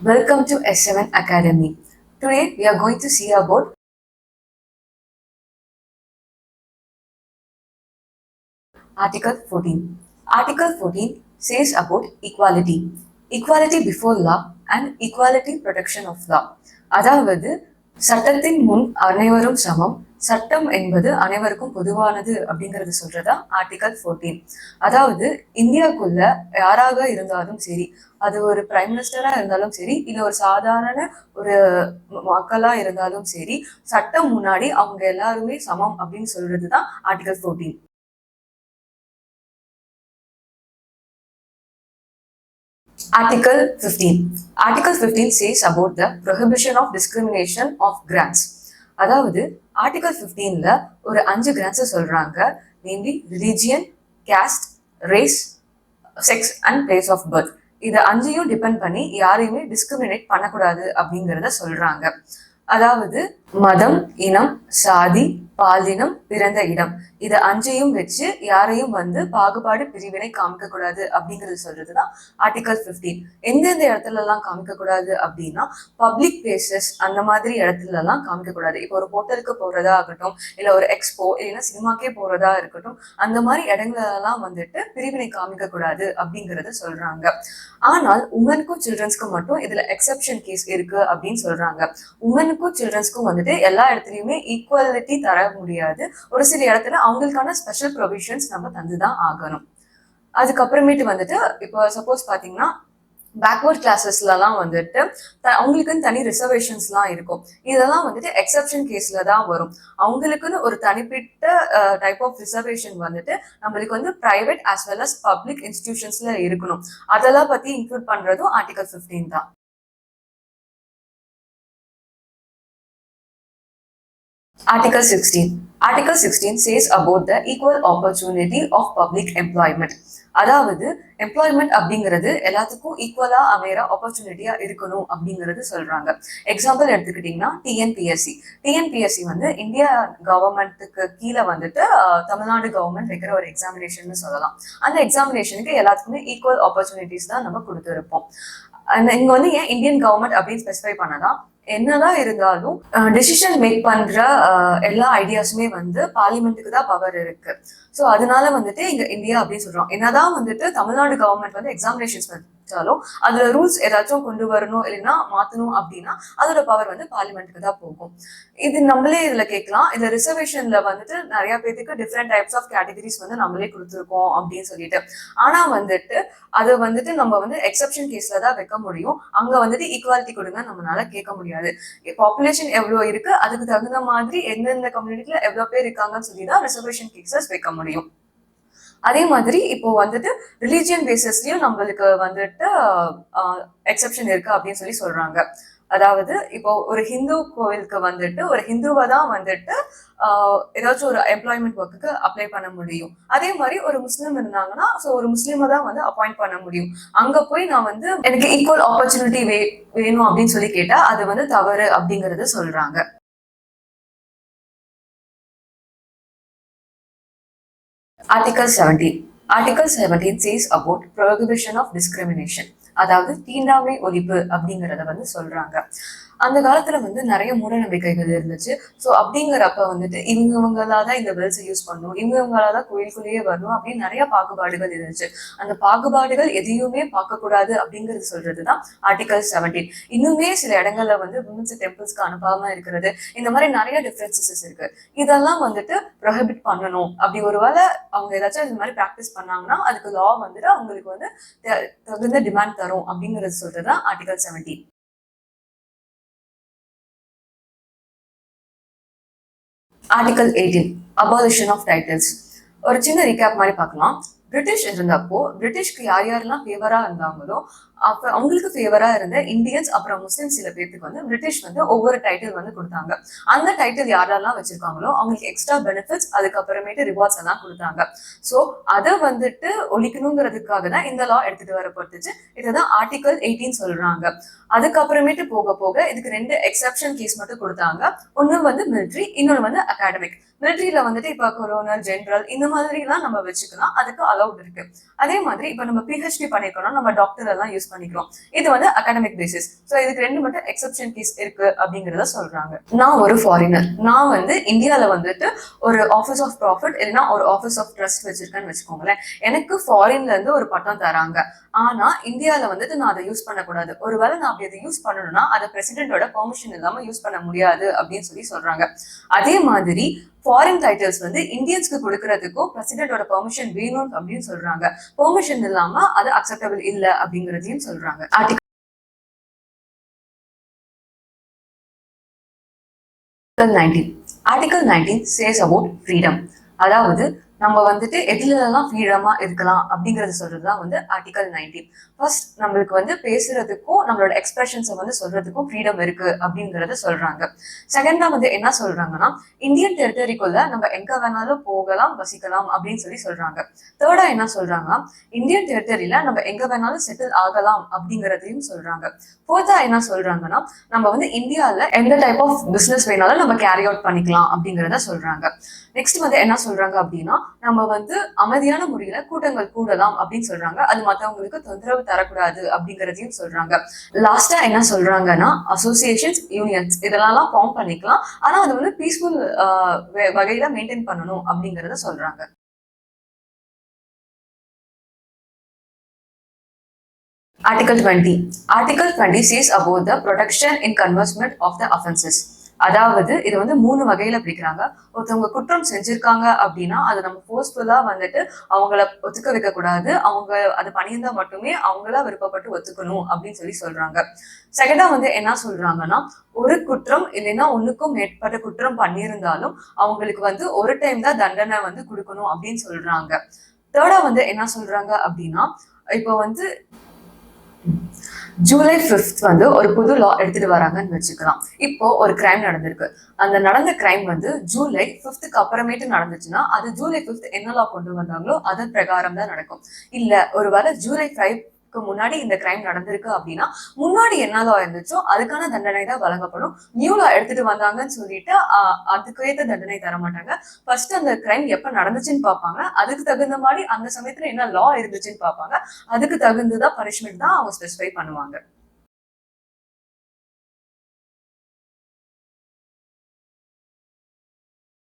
Welcome to S7 Academy. Today we are going to see about Article 14. Article 14 says about equality. Equality before law and equality protection of law. அதாவது சட்டத்தின் முன் அனைவரும் சமம், சட்டம் என்பது அனைவருக்கும் பொதுவானது அப்படிங்கறது சொல்றதா ஆர்டிகல் 14. அதாவது இந்தியாவுக்குள்ள யாராக இருந்தாலும் சரி, அது ஒரு பிரைம் மினிஸ்டரா இருந்தாலும் சரி, இல்ல ஒரு சாதாரண ஒரு மக்களா இருந்தாலும் சரி, சட்டம் முன்னாடி அவங்க எல்லாருமே சமம் அப்படின்னு சொல்றதுதான் article 14. Article 15. Article 15 says about the prohibition of discrimination of grants. அதாவது ஆர்டிகல் 15ல ஒரு 5 கிராண்ட்ஸ் சொல்றாங்க. Namely religion, caste, race, sex and place of birth. இது 5ஐயும் டிபெண்ட் பண்ணி யாரையுமே டிஸ்கிரிமினேட் பண்ணக்கூடாது அப்படிங்கிறத சொல்றாங்க. அதாவது மதம், இனம், சாதி, பாலினம், பிறந்த இடம், இது 5ஐயும் வச்சு யாரையும் பாகுபாடு பிரிவினை காமிக்க கூடாது அப்படிங்கிறது சொல்றதுதான் ஆர்டிகல் 15. எந்தெந்த இடத்துல எல்லாம் காமிக்க கூடாது அப்படின்னா பப்ளிக் பிளேசஸ் அந்த மாதிரி இடத்துல எல்லாம் காமிக்க கூடாது. இப்போ ஒரு ஹோட்டலுக்கு போறதா இருக்கட்டும், இல்ல ஒரு எக்ஸ்போ, இல்லைன்னா சினிமாக்கே போறதா இருக்கட்டும், அந்த மாதிரி இடங்களெல்லாம் பிரிவினை காமிக்க கூடாது அப்படிங்கறத சொல்றாங்க. ஆனால் உமனுக்கும் சில்ட்ரன்ஸ்க்கும் மட்டும் இதுல எக்ஸப்ஷன் கேஸ் இருக்கு அப்படின்னு சொல்றாங்க. உமனுக்கும் சில்ட்ரன்ஸ்க்கும் எல்லா இடத்துலயுமே ஈக்குவாலிட்டி தர முடியாது. ஒரு சில இடத்துல அவங்களுக்கான ஸ்பெஷல் ப்ரொவிஷன்ஸ் நம்ம தந்துதான் ஆகணும். அதுக்கப்புறமேட்டு இப்போ சப்போஸ் பாத்தீங்கன்னா பேக்வர்ட் கிளாஸஸ்லாம் அவங்களுக்குன்னு தனி ரிசர்வேஷன்ஸ்லாம் இருக்கும். இதெல்லாம் எக்ஸப்ஷன் கேஸ்ல தான் வரும். அவங்களுக்குன்னு ஒரு தனிப்பட்ட டைப் ஆஃப் ரிசர்வேஷன் நம்மளுக்கு private as well as public இன்ஸ்டிடியூஷன்ஸ்ல இருக்கணும். அதெல்லாம் பத்தி இன்க்ளூட் பண்றதும் ஆர்டிகல் 15 தான். Article 16. Article 16 says about the equal opportunity of public employment. அதாவது எம்ப்ளாய்மெண்ட் அப்படிங்கிறது எல்லாத்துக்கும் ஈக்குவலா அமைகிற ஆப்பர்ச்சுனிட்டியா இருக்கணும் அப்படிங்கிறது சொல்றாங்க. எக்ஸாம்பிள் எடுத்துக்கிட்டீங்கன்னா டிஎன்பிஎஸ்சி. டிஎன்பிஎஸ்சி இந்தியா கவர்மெண்ட்டுக்கு கீழே தமிழ்நாடு கவர்மெண்ட் வைக்கிற ஒரு எக்ஸாமினேஷன் சொல்லலாம். அந்த எக்ஸாமினேஷனுக்கு எல்லாத்துக்குமே ஈக்குவல் ஆப்பர்ச்சுனிட்டிஸ் தான் நம்ம கொடுத்துருப்போம். இங்க ஏன் இந்தியன் கவர்மெண்ட் அப்படின்னு ஸ்பெசிஃபை பண்ணலாம். என்னதான் இருந்தாலும் டெசிஷன் மேக் பண்ற எல்லா ஐடியாஸுமே பார்லிமெண்ட்டுக்கு தான் பவர் இருக்கு. ஸோ அதனால இங்க இந்தியா அப்படின்னு சொல்றோம். என்னதான் தமிழ்நாடு கவர்மெண்ட் எக்ஸாமினேஷன்ஸ் வச்சாலும் அதுல ரூல்ஸ் ஏதாச்சும் கொண்டு வரணும் இல்லைன்னா மாத்தணும் அப்படின்னா அதோட பவர் பார்லிமெண்ட்டுக்கு தான் போகும். இது நம்மளே இதுல கேட்கலாம். இதுல ரிசர்வேஷன்ல நிறைய பேருக்கு டிஃப்ரெண்ட் டைப்ஸ் ஆஃப் கேட்டகரிஸ் நம்மளே கொடுத்துருக்கோம் அப்படின்னு சொல்லிட்டு. ஆனா அதை நம்ம எக்ஸப்ஷன் கேஸ்ல தான் வைக்க முடியும். அங்க ஈக்குவாலிட்டி கொடுங்க நம்மளால கேட்க முடியாது. பாப்புலேஷன் எவ்வளவு இருக்கு, அதுக்கு தகுந்த மாதிரி எந்தெந்த கம்யூனிட்டில எவ்வளவு பேர் இருக்காங்கன்னு சொல்லி தான் ரிசர்வேஷன் கேசஸ் வைக்க முடியும். அதே மாதிரி இப்போ ரிலீஜியன் பேசிஸ்லயும் நம்மளுக்கு எக்ஸப்ஷன் இருக்கு அப்படின்னு சொல்லி சொல்றாங்க. அதாவது இப்போ ஒரு ஹிந்து கோவிலுக்கு ஒரு ஹிந்துவை தான் ஏதாச்சும் ஒரு எம்ப்ளாய்மெண்ட் ஒர்க்குக்கு அப்ளை பண்ண முடியும். அதே மாதிரி ஒரு முஸ்லீம் இருந்தாங்கன்னா ஒரு முஸ்லீமை தான் அப்பாயிண்ட் பண்ண முடியும். அங்க போய் நான் எனக்கு ஈக்குவல் ஆப்பர்ச்சுனிட்டி வேணும் அப்படின்னு சொல்லி கேட்டா அது தவறு அப்படிங்கறது சொல்றாங்க. Article 17. Article 17 says about prohibition of discrimination. அதாவது தீண்டாமை ஒழிப்பு அப்படிங்கறத சொல்றாங்க. அந்த காலத்துல நிறைய மூட நம்பிக்கைகள் இருந்துச்சு. ஸோ அப்படிங்கிறப்ப இவங்களாதான் இந்த வெல்ஸை யூஸ் பண்ணணும், இவங்களாதான் கோயிலுக்குள்ளேயே வரணும் அப்படின்னு நிறைய பாகுபாடுகள் இருந்துச்சு. அந்த பாகுபாடுகள் எதையுமே பார்க்கக்கூடாது அப்படிங்கிறது சொல்றதுதான் ஆர்டிகல் 17. இன்னுமே சில இடங்கள்ல விமன்ஸ் டெம்பிள்ஸ்க்கு அனுப்பாம இருக்கிறது, இந்த மாதிரி நிறைய டிஃபரன்சஸ் இருக்கு. இதெல்லாம் ப்ரொஹிபிட் பண்ணணும். அப்படி ஒருவேளை அவங்க ஏதாச்சும் இந்த மாதிரி ப்ராக்டிஸ் பண்ணாங்கன்னா அதுக்கு லா அவங்களுக்கு தகுந்த டிமாண்ட் தரும் அப்படிங்கிறது சொல்றதுதான் article 17. Article 18. Abolition of titles. ஒரு சின்ன ரீகேப் மாதிரி பார்க்கலாம். பிரிட்டிஷ் இருந்தப்போ பிரிட்டிஷ்க்கு யாரெல்லாம் ஃபேவரா இருந்தாங்களோ அப்ப அவங்களுக்கு ஃபேவரா இருந்த இந்தியன்ஸ் அப்புறம் முஸ்லிம் சில பேருக்கு பிரிட்டிஷ் ஒவ்வொரு டைட்டில் கொடுத்தாங்க. அந்த டைட்டில் யாரெல்லாம் வச்சிருக்காங்களோ அவங்களுக்கு எக்ஸ்ட்ரா பெனிஃபிட்ஸ், அதுக்கப்புறமேட்டு ரிவார்ட்ஸ் எல்லாம் கொடுத்தாங்க. ஸோ அதை ஒழிக்கணுங்கிறதுக்காக தான் இந்த லா எடுத்துட்டு வரப்பட்டுச்சு. இதுதான் ஆர்டிகல் 18 சொல்றாங்க. அதுக்கப்புறமேட்டு போக போக இதுக்கு 2 எக்ஸப்ஷன் கேஸ் மட்டும் கொடுத்தாங்க. ஒன்னு மிலிட்ரி, இன்னொன்னு அகாடமிக். மிலிட்ரியில இப்ப கொலோனல், ஜெனரல் இந்த மாதிரி எல்லாம் நம்ம வச்சுக்கலாம், அதுக்கு அலௌட் இருக்கு. அதே மாதிரி இப்ப நம்ம பிஹெச்டி பண்ணிருக்கோம்னா நம்ம டாக்டர் எல்லாம் யூஸ் பண்ணிக்கிறோம். இது வந்து அகாடமிக் பேசிஸ். ஸோ இதுக்கு ரெண்டு மட்டும் எக்ஸப்ஷன் கேஸ் இருக்கு அப்படிங்கிறத சொல்றாங்க. நான் ஒரு ஃபாரினர், நான் வந்து இந்தியால வந்துட்டு ஒரு ஆஃபீஸ் ஆஃப் ப்ராஃபிட் இல்லைன்னா ஒரு ஆஃபீஸ் ஆஃப் ட்ரஸ்ட் வச்சிருக்கேன்னு வச்சுக்கோங்களேன். எனக்கு ஃபாரின்ல இருந்து ஒரு பட்டம் தராங்க. ஆனா இந்தியால வந்துட்டு நான் அதை யூஸ் பண்ணக்கூடாது. ஒருவேளை நான் அப்படி அதை யூஸ் பண்ணணும்னா அதை பிரசிடென்டோட பெர்மிஷன் இல்லாம யூஸ் பண்ண முடியாது அப்படின்னு சொல்றாங்க. அதே மாதிரி ஃபாரின் டைட்டில்ஸ் வந்து இந்தியன்ஸ்க்கு கொடுக்கறதுக்கும் பிரசிடென்டோட பெர்மிஷன் வேணும் அப்படின்னு சொல்றாங்க. பெர்மிஷன் இல்லாம அது அக்செப்டபிள் இல்ல அப்படிங்கறதையும் சொல்றாங்க. Article 19. Article 19 says about freedom. அதாவது நம்ம வந்துட்டு எதுலலாம் ஃப்ரீடமா இருக்கலாம் அப்படிங்கறது சொல்றதுதான் வந்து ஆர்டிகல் 19. ஃபர்ஸ்ட் நம்மளுக்கு வந்து பேசுறதுக்கும் நம்மளோட எக்ஸ்பிரஷன்ஸை வந்து சொல்றதுக்கும் ஃப்ரீடம் இருக்கு அப்படிங்கறத சொல்றாங்க. செகண்டா வந்து என்ன சொல்றாங்கன்னா இந்தியன் டெரிட்டரிக்குள்ள நம்ம எங்க வேணாலும் போகலாம் வசிக்கலாம் அப்படின்னு சொல்றாங்க. தேர்டா என்ன சொல்றாங்கன்னா இந்தியன் டெரிட்டரியில நம்ம எங்க வேணாலும் செட்டில் ஆகலாம் அப்படிங்கறதையும் சொல்றாங்க. ஃபோர்த்தா என்ன சொல்றாங்கன்னா நம்ம வந்து இந்தியால எந்த டைப் ஆஃப் பிசினஸ் வேணாலும் நம்ம கேரி அவுட் பண்ணிக்கலாம் அப்படிங்கறத சொல்றாங்க. நெக்ஸ்ட் வந்து என்ன சொல்றாங்க அப்படின்னா நம்ம வந்து அமைதியான முறையில கூட்டங்கள் கூடலாம் அப்படின்னு சொல்றாங்க. அது மத்தவங்களுக்கு தொந்தரவு தரக்கூடாது அப்படிங்கறதையும் சொல்றாங்க. லாஸ்டா என்ன சொல்றாங்கன்னா அசோசியேஷன்ஸ், யூனியன்ஸ் இதெல்லாம் ஃபார்ம் பண்ணிக்கலாம். ஆனா அது வந்து பீஸ்ஃபுல் வகையில மெயின்டைன் பண்ணணும் அப்படிங்கறத சொல்றாங்க. Article 20. Article 20 says about the protection in conversion of the offenses. அதாவது இது வந்து 3 வகையில பிரிக்கிறாங்க. ஒருத்தவங்க குற்றம் செஞ்சிருக்காங்க அப்படின்னா அதை நம்ம ஃபோர்ஸ்ஃபுல்லா வந்துட்டு அவங்கள ஒத்துக்க வைக்க கூடாது. அவங்க அது பண்ணியிருந்தா மட்டுமே அவங்களா விருப்பப்பட்டு ஒத்துக்கணும் அப்படின்னு சொல்றாங்க. செகண்டா வந்து என்ன சொல்றாங்கன்னா ஒரு குற்றம் இல்லைன்னா ஒண்ணுக்கும் மேற்பட்ட குற்றம் பண்ணியிருந்தாலும் அவங்களுக்கு வந்து ஒரு டைம் தான் தண்டனை வந்து கொடுக்கணும் அப்படின்னு சொல்றாங்க. தேர்டா வந்து என்ன சொல்றாங்க அப்படின்னா இப்போ வந்து ஜூலை 5th வந்து ஒரு புது லா எடுத்துட்டு வராங்கன்னு வச்சுக்கலாம். இப்போ ஒரு கிரைம் நடந்திருக்கு. அந்த நடந்த கிரைம் வந்து ஜூலை 5th அப்புறமேட்டு நடந்துச்சுன்னா அது ஜூலை 5th என்ன லா கொண்டு வந்தாங்களோ அதன் பிரகாரம் தான் நடக்கும். இல்ல ஒருவேளை ஜூலை 5க்கு முன்னாடி இந்த கிரைம் நடந்திருக்கு அப்படின்னா முன்னாடி என்ன லா இருந்துச்சோ அதுக்கான தண்டனை தான் வழங்கப்படும். நியூ லா எடுத்துட்டு வந்தாங்கன்னு சொல்லிட்டு அதுக்கு ஏற்ற தண்டனை தர மாட்டாங்க. ஃபர்ஸ்ட் அந்த கிரைம் எப்ப நடந்துச்சுன்னு பார்ப்பாங்க. அதுக்கு தகுந்த மாதிரி அந்த சமயத்துல என்ன லா இருந்துச்சுன்னு பார்ப்பாங்க. அதுக்கு தகுந்ததா பனிஷ்மெண்ட் தான் அவங்க ஸ்பெசிஃபை பண்ணுவாங்க.